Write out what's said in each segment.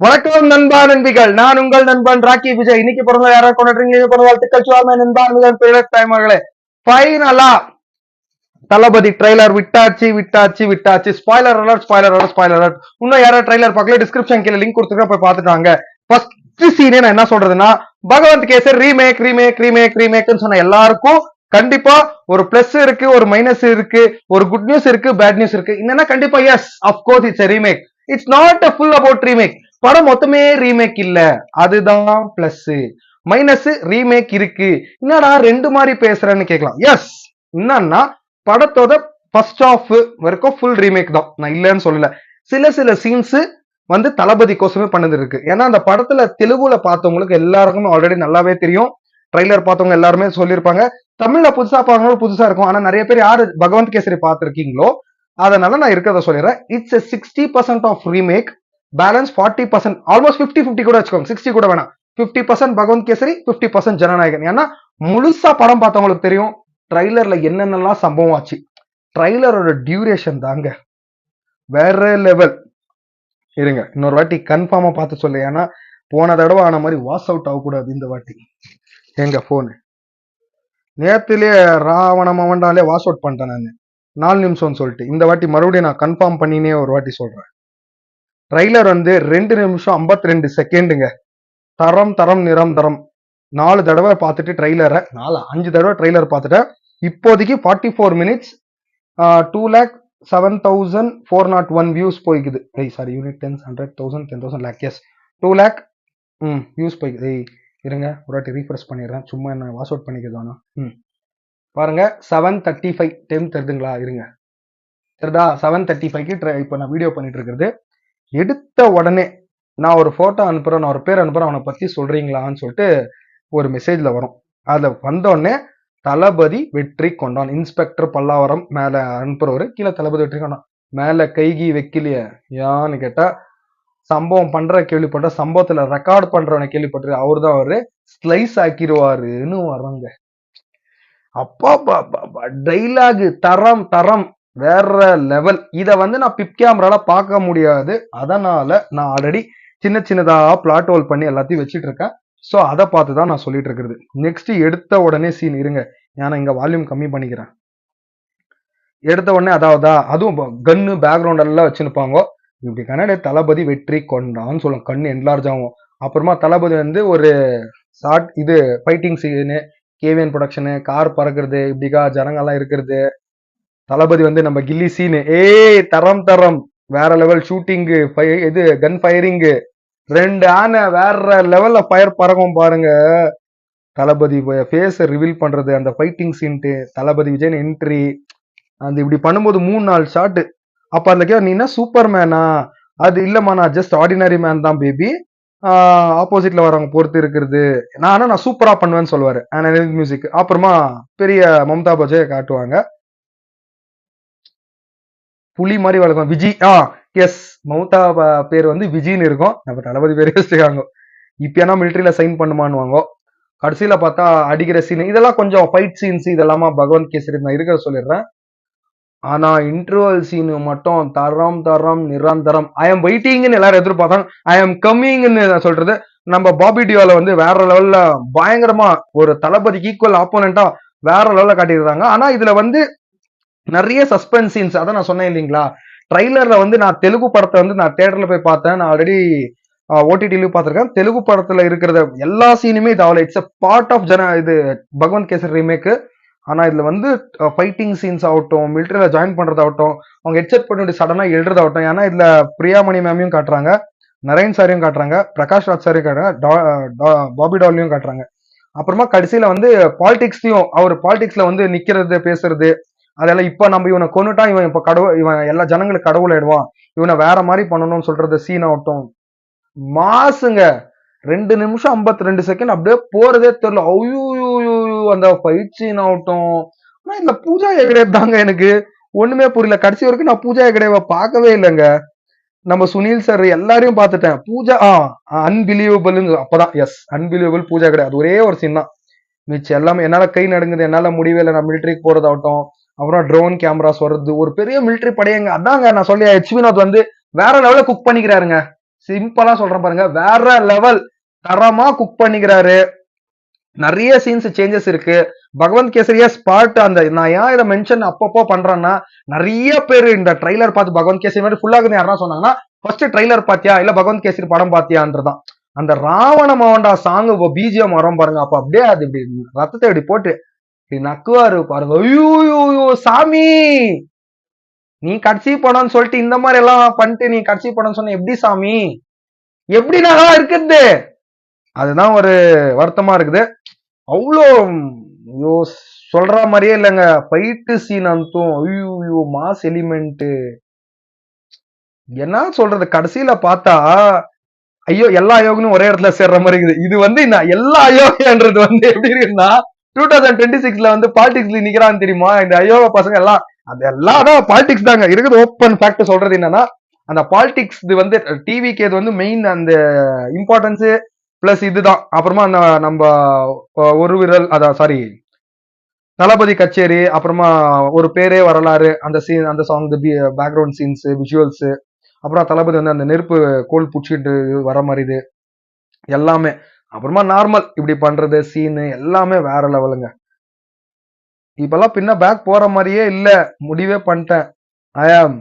வணக்கம் நண்பா நண்பிகள், நான் உங்கள் நண்பன் ராக்கி விஜய். இன்னைக்கு பிறந்த யாராவது கொண்டாடுறீங்க? பிறந்த வாழ்த்துக்கள் சுவாமி நண்பா நண்பிகள் தாய்மகளே. ஃபைனலா தளபதி ட்ரைலர் விட்டாச்சு. Spoiler alert. இன்னும் யாராவது ட்ரைலர் பார்க்கல, டிஸ்கிரிப்ஷன் கீழே லிங்க் கொடுத்துருக்க, போய் பார்த்துட்டாங்க. ஃபர்ஸ்ட் சீனே நான் என்ன சொல்றதுன்னா, பகவந்த் கேசர் ரீமேக்னு சொன்ன எல்லாருக்கும் கண்டிப்பா ஒரு பிளஸ் இருக்கு, ஒரு மைனஸ் இருக்கு, ஒரு குட் நியூஸ் இருக்கு, பேட் நியூஸ் இருக்கு. என்னன்னா கண்டிப்பா yes, of course it's remake. It's not a full about remake. படம் மொத்தமே ரீமேக் இல்ல, அதுதான் பிளஸ். மைனஸ் ரீமேக் இருக்கு. என்னடா ரெண்டு மாதிரி பேசுறேன்னு கேட்கலாம். எஸ், என்னன்னா படத்தோட ஃபர்ஸ்ட் ஹாஃப் வரைக்கும் ஃபுல் ரீமேக் தான், நான் இல்லைன்னு சொல்லல. சில சீன்ஸ் வந்து தளபதி கோசமே பண்ணது இருக்கு. ஏன்னா அந்த படத்துல தெலுங்குல பார்த்தவங்களுக்கு எல்லாருக்குமே ஆல்ரெடி நல்லாவே தெரியும். ட்ரைலர் பார்த்தவங்க எல்லாருமே சொல்லியிருப்பாங்க. தமிழ்ல புதுசா பார்க்கணும், புதுசா இருக்கும். ஆனா நிறைய பேர் யாரு பகவந்த் கேசரி பார்த்திருக்கீங்களோ, அதனால நான் இருக்கிறத சொல்லிடுறேன். It's 60% of remake, balance 40%, almost 50-50 கூட வச்சுக்கோங்க, 60 கூட வேணாம். 50% பகவந்த் கேசரி, 50% ஜனநாயகன். ஏன்னா முழுசா படம் பார்த்தவங்களுக்கு தெரியும் ட்ரைலர்ல என்னென்னலாம் சம்பவம் ஆச்சு. ட்ரைலரோட டியூரேஷன் தாங்க வேற லெவல். இருங்க இன்னொரு வாட்டி கன்ஃபார்மா பார்த்து சொல்லு, ஏன்னா போன தடவை ஆன மாதிரி வாஷ் அவுட் ஆகக்கூடாது இந்த வாட்டி. எங்க போனு நேத்துலயே ராவணம் அவன்டாலே வாஷ் அவுட் பண்ணிட்டேன் நான் 4 நிமிஷம்னு சொல்லிட்டு. இந்த வாட்டி மறுபடியும் நான் கன்ஃபார்ம் பண்ணினே ஒரு வாட்டி சொல்றேன். ட்ரைலர் வந்து 2 நிமிஷம் 52 செகண்டுங்க. தரம் நிரந்தரம். 4 தடவை பார்த்துட்டு ட்ரைலரை, 5 தடவை ட்ரைலர் பார்த்துட்டேன். இப்போதைக்கு 44 மினிட்ஸ், 2,07,401 வியூஸ் போய்க்குது. Sorry, unit 10, 100,000, 10,000 lakh. Yes, 2 lakh views போய்க்குது. இருங்க ஒரு வாட்டி ரீஃப்ரெஷ் பண்ணிடுறேன், சும்மா என்ன வாஷ் அவுட் பண்ணிக்கிறதானா. பாருங்க 735 டைம் தெரியுதுங்களா? இருங்க, சரிடா 735க்கு இப்போ நான் வீடியோ பண்ணிட்டு இருக்கிறது. எடுத்த உடனே நான் ஒரு போட்டோ அனுப்புறேன், நான் ஒரு பேர் அனுப்புறேன், அவனை பத்தி சொல்றீங்களான்னு சொல்லிட்டு ஒரு மெசேஜ்ல வரும். அதுல வந்தோடனே தளபதி வெற்றி கொண்டான், இன்ஸ்பெக்டர் பல்லாவரம் மேல அனுப்புறவரு, கீழே தளபதி வெற்றி கொண்டான். மேல கைகி வைக்கலையே யான்னு கேட்டா, சம்பவம் பண்ற கேள்விப்பட்ட, சம்பவத்துல ரெக்கார்ட் பண்றவனை கேள்விப்பட்டு, அவரு தான் அவரு ஸ்லைஸ் ஆக்கிடுவாருன்னு வர்றாங்க. அப்பா டைலாக் தரம் வேற லெவல். இத வந்து நான் பிப் கேமரால பார்க்க முடியாது, அதனால நான் ஆல்ரெடி சின்னதா பிளாட் ஹோல் பண்ணி எல்லாத்தையும் வச்சிட்டு இருக்கேன். சோ அதை பார்த்து தான் நான் சொல்லிட்டு இருக்கிறது. நெக்ஸ்ட் எடுத்த உடனே சீன், இருங்க ஏன்னா இங்க வால்யூம் கம்மி பண்ணிக்கிறேன். எடுத்த உடனே அதுவும் கன்னு பேக்ரவுண்ட் எல்லாம் வச்சுருப்பாங்க. இப்படி கன்னட தளபதி வெற்றி கொண்டான்னு சொல்லும், கண்ணு என்லார்ஜ் ஆகும். அப்புறமா தளபதி வந்து ஒரு ஷார்ட் இது fighting scene, KVN production, car பறக்கிறது, இப்படிக்கா ஜனங்கள்லாம் இருக்கிறது. தளபதி வந்து நம்ம கில்லி சீனு, தரம் வேற லெவல். ஷூட்டிங்கு, இது கன் ஃபயரிங்கு, 2 ஆனை வேற லெவல்ல ஃபயர் பறக்கும் பாருங்க. தளபதி ஃபேஸை ரிவீல் பண்றது, அந்த ஃபைட்டிங் சீன்ட்டு, தளபதி விஜய் என்ட்ரி, அந்த இப்படி பண்ணும்போது 3-4 ஷாட். அப்ப அந்த நீ என்ன சூப்பர் மேனா? அது இல்லம்மா, நான் ஜஸ்ட் ஆர்டினரி மேன் தான் பேபி, ஆப்போசிட்ல வரவங்க பொறுத்து இருக்கிறது, நான் சூப்பரா பண்ணுவேன்னு சொல்லுவாரு மியூசிக். அப்புறமா பெரிய மம்தா பஜே காட்டுவாங்க, புலி மாதிரி வளர்க்கும் விஜி. எஸ், மம்தா பேர் வந்து விஜின்னு இருக்கும், நம்ம தளபதி பேர் வச்சுக்காங்க. இப்ப ஏன்னா மிலிட்டரியில சைன் பண்ணுமான்னு கடைசியில பார்த்தா அடிக்கிற சீன், இதெல்லாம் கொஞ்சம் ஃபைட் சீன்ஸ், இதெல்லாமா பகவந்த் கேசரி நான் இருக்கிற சொல்லிடுறேன். ஆனா இன்டர்வல் சீனு மட்டும் தரம் நிரந்தரம். ஐ எம் வெயிட்டிங்னு எல்லாரும் எதிர்பார்த்தாங்க, ஐ எம் கம்மிங்னு சொல்றது. நம்ம பாபி டியோல வந்து வேற லெவல்ல பயங்கரமா ஒரு தளபதிக்கு ஈக்குவல் ஆப்போனண்டா வேற லெவல்ல காட்டியிருந்தாங்க. ஆனா இதுல வந்து நிறைய சஸ்பென்ஸ் சீன்ஸ், அதான் நான் சொன்னேன் இல்லைங்களா, ட்ரைலர்ல வந்து நான் தெலுங்கு படத்தை வந்து நான் தியேட்டர்ல போய் பார்த்தேன், நான் ஆல்ரெடி ஓடிடிலையும் பார்த்திருக்கேன். தெலுங்கு படத்துல இருக்கிறத எல்லா சீனுமே இது அவ்வளோ, இட்ஸ் அ பார்ட் ஆஃப் இது பகவந்த் கேசரி ரீமேக். ஆனா இதுல வந்து ஃபைட்டிங் சீன்ஸ் ஆகட்டும், மிலிட்டரியில ஜாயின் பண்றதாகட்டும், அவங்க ஹெட்செட் பண்ணி சடனா எழுறதாகட்டும். ஏன்னா இதுல பிரியாமணி மேமையும் காட்டுறாங்க, நரேன் சாரையும் காட்டுறாங்க, பிரகாஷ் ராஜ் சாரையும் காட்டுறாங்க, பாபி டாலையும் காட்டுறாங்க. அப்புறமா கடைசியில வந்து பாலிடிக்ஸ்லயும் அவர் பாலிடிக்ஸ்ல வந்து நிக்கிறது, பேசுறது, அதெல்லாம் இப்ப நம்ம இவனை கொண்டுட்டா இவன் இப்ப இவன் எல்லா ஜனங்களுக்கு கடவுள் ஆயிடுவான், இவனை வேற மாதிரி பண்ணணும்னு சொல்றது சீன் ஆகட்டும், மாசுங்க. 2 நிமிஷம் 52 செகண்ட் அப்படியே போறதே தெரியல. அந்த ஃபைட் சீன் ஆகட்டும். ஆனா இந்த பூஜா ஹெகடே தாங்க எனக்கு ஒண்ணுமே புரியல. கடைசி வரைக்கும் நான் பூஜா ஹெகடேவை பார்க்கவே இல்லைங்க. நம்ம சுனில் சார் எல்லாரையும் பார்த்துட்டேன். பூஜா அன்பிலீவபிள், அப்பதான் எஸ் அன்பிலீவபிள் பூஜா ஹெகடே. அது ஒரே ஒரு சீன் தான், மிச்சம் எல்லாமே என்னால கை நடுங்குது, என்னால முடியவே இல்லை. நான் மிலிட்டரிக்கு போறதாகட்டும், அப்புறம் ட்ரோன் கேமராஸ் வருது, ஒரு பெரிய மிலிட்டரி படையங்க. அதாங்க நான் சொல்லி ஹெச் வினோத் வந்து வேற லெவலில் குக் பண்ணிக்கிறாருங்க. சிம்பிளா சொல்றேன் பாருங்க, வேற லெவல். தரமா குக் பண்ணிக்கிறாரு. நிறைய சீன்ஸ் சேஞ்சஸ் இருக்கு. பகவந்த் கேசரியா ஸ்பாட் அந்த நான் ஏன் இதை மென்ஷன் அப்பப்போ பண்றேன்னா, நிறைய பேர் இந்த ட்ரைலர் பார்த்து பகவந்த் கேசரி மாதிரி ஃபுல்லா யாரா சொன்னாங்கன்னா, ஃபர்ஸ்ட் ட்ரைலர் பாத்தியா இல்ல பகவந்த் கேசரி படம் பாத்தியான்றதான். அந்த ராவண மவண்டா சாங் பிஜிஎம் வரும் பாருங்க, அப்ப அப்படியே அது இப்படி ரத்தத்தை இப்படி போட்டு இப்படி நக்குவாரு பாருங்க. ஐயோ சாமி, நீ கடைசி படம்னு சொல்லிட்டு இந்த மாதிரி எல்லாம் பண்ணிட்டு நீ கடைசி படம் சொன்ன எப்படி சாமி, எப்படி நான் இருக்குது? அதுதான் ஒரு வருத்தமா இருக்குது. அவ்வளோ ஐயோ சொல்ற மாதிரியே இல்லைங்க. ஃபைட்டு சீன் அந்தும் ஐயோ மாஸ் எலிமெண்ட், என்ன சொல்றது, கடைசியில பார்த்தா ஐயோ எல்லா அயோகனும் ஒரே இடத்துல சேர்ற மாதிரி இருக்குது. இது இந்த எல்லா அயோகன்றது எப்படி இருக்குன்னா 2026 பாலிடிக்ஸ்ல நிக்கிறான்னு தெரியுமா இந்த அயோக பசங்க எல்லாம். அது எல்லாம் தான் பாலிடிக்ஸ் தாங்க இருக்குது. ஓப்பன் ஃபேக்ட் சொல்றது என்னன்னா, அந்த பாலிடிக்ஸ் டிவிக்கு இது மெயின் அந்த இம்பார்ட்டன்ஸ் பிளஸ் இதுதான். அப்புறமா நம்ம ஒரு விரல் அதான் சாரி தளபதி கச்சேரி, அப்புறமா ஒரு பேரே வரலாறு அந்த சீன், அந்த சாங், பேக்ரவுண்ட் சீன்ஸ், விஷுவல்ஸ், அப்புறம் தளபதி அந்த நெருப்பு கோல் புடிச்சிட்டு வர மாதிரி இது எல்லாமே. அப்புறமா நார்மல் இப்படி பண்றது சீனு எல்லாமே வேற லெவலுங்க. இப்பெல்லாம் பின்ன பேக் போற மாதிரியே இல்ல, முடிவே பண்ணிட்டேன். ஐ ஆம்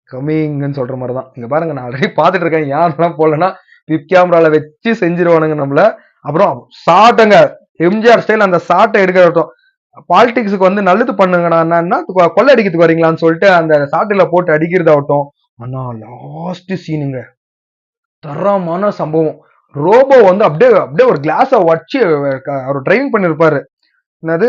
கமிங்னு சொல்ற மாதிரிதான். இங்க பாருங்க, நான் ஆல்ரெடி பாத்துட்டு இருக்கேன். யாரெல்லாம் போலன்னா விப் கேமரால வச்சு செஞ்சிருவானுங்க நம்மள. அப்புறம் சாட்டங்க எம்ஜிஆர் ஸ்டைல் அந்த சாட்டை எடுக்கிறட்டும். பாலிடிக்ஸுக்கு நல்லது பண்ணுங்கண்ணா, கொள்ளை அடிக்கிறதுக்கு வரீங்களான்னு சொல்லிட்டு அந்த சாட்டையில போட்டு அடிக்கிறதாகட்டும். ஆனா லாஸ்ட் சீனுங்க தரமான சம்பவம். ரோபோ அப்படியே அப்படியே ஒரு கிளாஸ வச்சு அவர் டிரைவிங் பண்ணிருப்பாரு. என்னது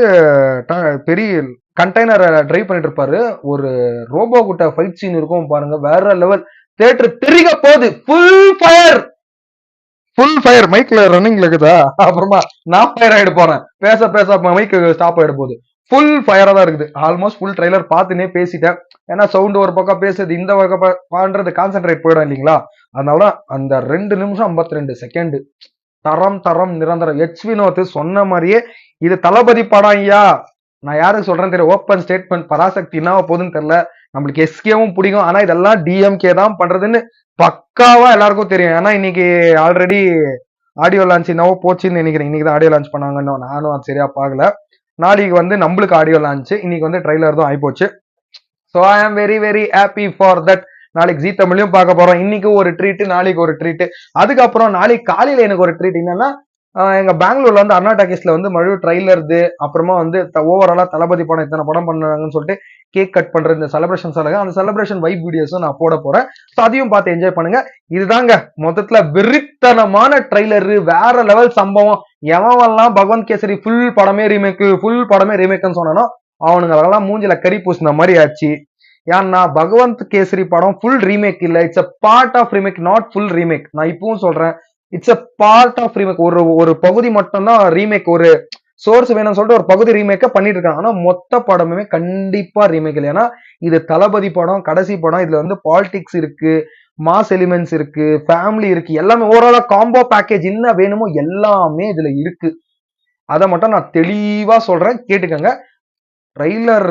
பெரிய கண்டெய்னர் டிரைவ் பண்ணிட்டு இருப்பாரு. ஒரு ரோபோ கிட்ட ஃபைட் சீன் இருக்கும் பாருங்க, வேற லெவல். தியேட்டர் தெரிக போகுது. ஃபுல் ஃபயர் மைக்ல ரன்னிங்ல இருக்குதா. அப்புறமா நான் ஃபயர் ஆயிடு போறேன், பேச பேச மைக் ஸ்டாப் ஆயிட போகுது. ஃபுல் ஃபயரா தான் இருக்குது. ஆல்மோஸ்ட் ஃபுல் ட்ரைலர் பார்த்துனே பேசிட்டேன். ஏன்னா சவுண்ட் ஒரு பக்கம் பேசுறது, இந்த பக்கம் பண்றது கான்சென்ட்ரேட் போயிடும் இல்லைங்களா. அதனாலதான் அந்த 2 நிமிஷம் 52 செகண்ட் தரம் தரம் நிரந்தரம். எச் வினோத் சொன்ன மாதிரியே இது தளபதி படம் ஐயா. நான் யாருக்கு சொல்றேன்னு தெரியல, ஓப்பன் ஸ்டேட்மெண்ட். பராசக்தி என்ன போகுதுன்னு தெரியல. நம்மளுக்கு எஸ்கேவும் பிடிக்கும், ஆனா இதெல்லாம் டிஎம்கே தான் பண்றதுன்னு பக்காவா எல்லாருக்கும் தெரியும். ஏன்னா இன்னைக்கு ஆல்ரெடி ஆடியோ லான்ச் என்னவோ போச்சுன்னு நினைக்கிறேன். இன்னைக்கு தான் ஆடியோ லான்ச் பண்ணாங்கன்னு, நானும் அது சரியா பார்க்கல. நாளைக்கு நம்மளுக்கு ஆடியோ லான்ச், இன்னைக்கு ட்ரைலர் தான் ஆயிப்போச்சு. So I am very very happy for that. நாளைக்கு ஜி தமிழையும் பார்க்க போறோம். இன்னைக்கு ஒரு ட்ரீட், நாளைக்கு ஒரு ட்ரீட். அதுக்கப்புறம் நாளைக்கு காலையில எனக்கு ஒரு ட்ரீட் என்னன்னா, எங்க பெங்களூர்ல அண்ணா டாக்கீஸ்ல மறுபடியும் ட்ரைலர்து, அப்புறமா ஓவராலா தளபதி படம் இத்தனை படம் பண்ணாங்கன்னு சொல்லிட்டு கேக் கட் பண்ற இந்த செலிப்ரேஷன்ஸ் அந்த செலிப்ரேஷன் வைப் வீடியோஸும் நான் போட போறேன். ஸோ அதையும் பார்த்து என்ஜாய் பண்ணுங்க. இதுதாங்க மொத்தத்துல வெறித்தனமான ட்ரைலரு, வேற லெவல் சம்பவம். எவன்லாம் பகவந்த் கேசரி ஃபுல் படமே ரீமேக்னு சொன்னானோ அவனுங்க மூஞ்சில கறி பூசின மாதிரி ஆச்சு. ஏன்னா பகவந்த் கேசரி படம் ஃபுல் ரீமேக் இல்ல, it's a part of remake, not full remake. நான் இப்பவும் சொல்றேன், it's a part of remake. ஒரு பகுதி மட்டும் தான் ரீமேக், ஒரு சோர்ஸ் வேணும்னு சொல்லிட்டு ஒரு பகுதி ரீமேக்க பண்ணிட்டு இருக்காங்க. ஆனா மொத்த படமுமே கண்டிப்பா ரீமேக் இல்லை. ஏன்னா இது தளபதி படம், கடைசி படம். இதுல பாலிடிக்ஸ் இருக்கு, மாஸ் எலிமெண்ட்ஸ் இருக்கு, ஃபேமிலி இருக்கு, எல்லாமே ஓவராலா காம்போ பேக்கேஜ் என்ன வேணுமோ எல்லாமே இதுல இருக்கு. அதை மட்டும் நான் தெளிவா சொல்றேன், கேட்டுக்கங்க. ட்ரைலர்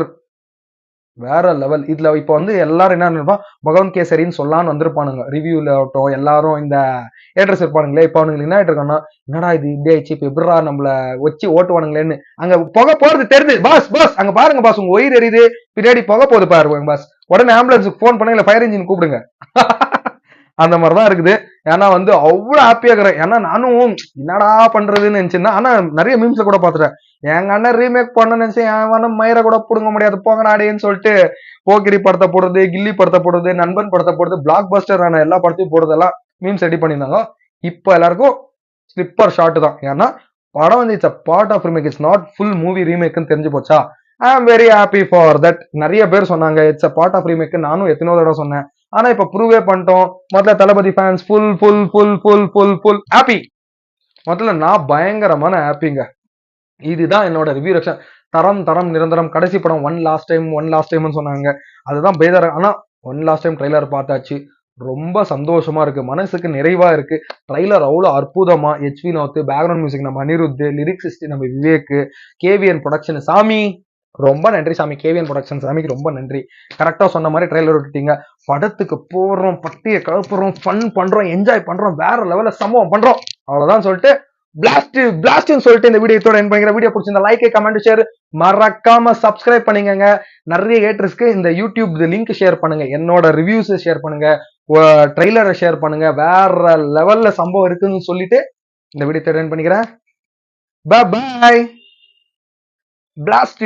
வேற லெவல். இதுல இப்ப எல்லாரும் என்ன நினைப்பா, பகவந்த் கேசரின்னு சொல்லலான்னு வந்திருப்பானுங்க ரிவ்யூல ஆகட்டும். எல்லாரும் இந்த ஏட்ரஸ் இருப்பானுங்களே, இப்ப அவனுக்கு என்ன ஆயிட்டு இருக்கான்னா, என்னடா இது இப்படி ஆயிடுச்சு, இப்ப எப்படா நம்மள வச்சு ஓட்டுவானுங்களேன்னு. அங்க புகை போறது தெரியுது. பாஸ் அங்க பாருங்க பாஸ், உங்க ஒயிர் எரியுது, பின்னாடி புகை போகுது பாருங்க பாஸ், உடனே ஆம்புலன்ஸுக்கு போன் பண்ணுங்க, இல்ல ஃபயர் இன்ஜின் கூப்பிடுங்க. அந்த மாதிரிதான் இருக்குது. ஏன்னா அவ்வளவு ஹாப்பியா இருக்கிறேன். ஏன்னா நானும் என்னடா பண்றதுன்னு நினைச்சிருந்தேன். ஆனா நிறைய மீம்ஸ்ல கூட பாத்துட்டேன், எங்க அண்ணன் ரீமேக் பண்ண நினைச்சேன், என் மயிரை கூட புடுங்க முடியாது போங்க நாடேன்னு சொல்லிட்டு போக்கிரி படத்தை போடுறது, கில்லி படத்தை போடுறது, நண்பன் படத்தை போடுறது, பிளாக் பஸ்டர் ஆன எல்லா படத்தையும் போடுறதெல்லாம் மீம்ஸ் ரெடி பண்ணியிருந்தாங்க. இப்ப எல்லாருக்கும் ஸ்லிப்பர் ஷாட் தான். ஏன்னா படம் it's a part of remake, it's not full movie ரீமேக்னு தெரிஞ்சு போச்சா. ஐ am very happy for that. நிறைய பேர் சொன்னாங்க it's a part of remake, நானும் எத்தனோ தடவை சொன்னேன். ஆனா இப்ப ப்ரூவே பண்ணிட்டோம். முதல்ல Thalapathy fans full full full full full full happy. முதல்ல நான் பயங்கரமான ஹாப்பிங்க. இதுதான் என்னோட ரிவ்யூ ரியாக்ஷன். தரம் தரம் நிரந்தரம். கடைசி படம் ஒன் லாஸ்ட் டைம்னு சொன்னாங்க, அதுதான் பேதர். ஆனா ஒன் லாஸ்ட் டைம் ட்ரைலர் பார்த்தாச்சு, ரொம்ப சந்தோஷமா இருக்கு, மனசுக்கு நிறைவா இருக்கு. ட்ரைலர் அவ்வளவு அற்புதமா, எச் வினோத், பேக்ரவுண்ட் மியூசிக் நம்ம அனிருத், லிரிக்ஸிஸ்ட் நம்ம விவேக், கேவிஎன் ப்ரொடக்ஷன் சாமி ரொம்ப நன்றி சாமி, கேவிஎன் ப்ரொடக்ஷன் சாமிக்கு ரொம்ப நன்றி. கரெக்டா சொன்ன மாதிரி ட்ரெய்லர் விட்டுட்டீங்க. படத்துக்கு போறோம், பட்டிய கலப்புறோம், ஃபன் பண்றோம், என்ஜாய் பண்றோம், வேற லெவல்ல சம்பவம் பண்றோம். அவ்வளவுதான் சொல்லிட்டு பிளாஸ்ட்னு சொல்லிட்டு இந்த வீடியோ இதோட எண்ட் பண்ணிக்கிறேன். வீடியோ பிடிச்சிருந்தா லைக், கமெண்ட், ஷேர் மறக்காம சப்ஸ்கிரைப் பண்ணிக்கங்க. நிறைய ஹேட்டர்ஸ்க்கு இந்த யூடியூப் லிங்க் ஷேர் பண்ணுங்க, என்னோட ரிவ்யூஸ் ஷேர் பண்ணுங்க, ட்ரெய்லரை ஷேர் பண்ணுங்க. வேற லெவல்ல சம்பவம் இருக்குன்னு சொல்லிட்டு இந்த வீடியோ இதோட எண்ட் பண்ணிக்கிறேன். பாய். Blast!